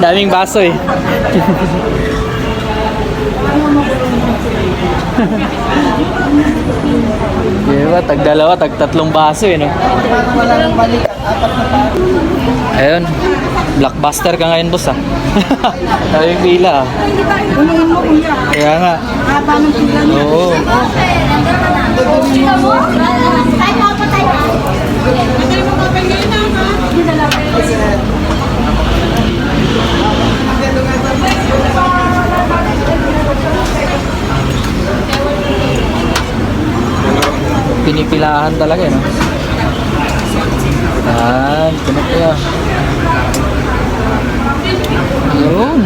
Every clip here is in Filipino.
Daming baso eh. Diba, tag dalawa, tag tatlong baso eh, no? Ayun, blockbuster ka ngayon, boss, ah. Daming pila, ah. Unahin mo, kuya. Kaya nga. Haba ng pila niya. Oo. Pinipilahan talaga, no? Yan, pinag kaya. Yun.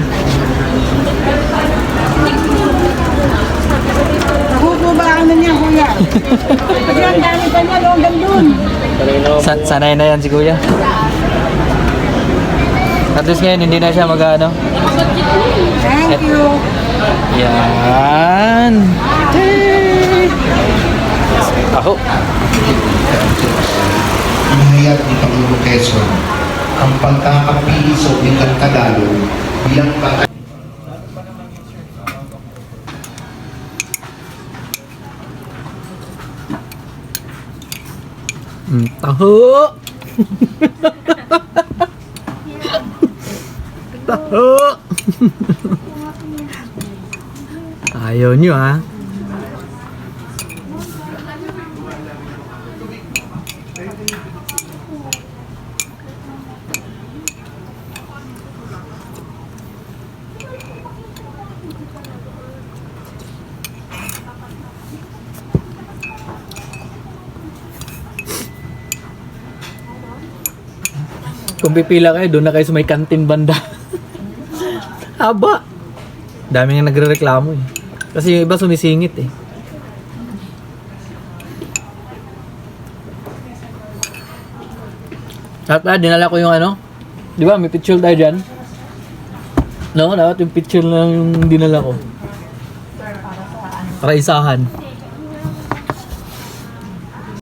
Kuko ba ano niya, kuya? Kasi ang dami pa niya, longgan dun. Sanay na yan si kuya. At least ngayon, hindi na siya mag-ano. Thank you. Yan. Ako. Inihayag ni Pangulong Quezon ang pagkakapili sa Ulitan Tagalog bilang Taho. Taho. Ayaw nyo, ha? Kung pipila kayo, doon na kayo sa may kantin banda. Haba. Dami nga nagre-reklamo eh. Kasi yung iba sumisingit eh. Dapat dinala ko yung ano. Di ba may picture tayo dyan? No, dapat yung picture lang yung dinala ko. Para isahan.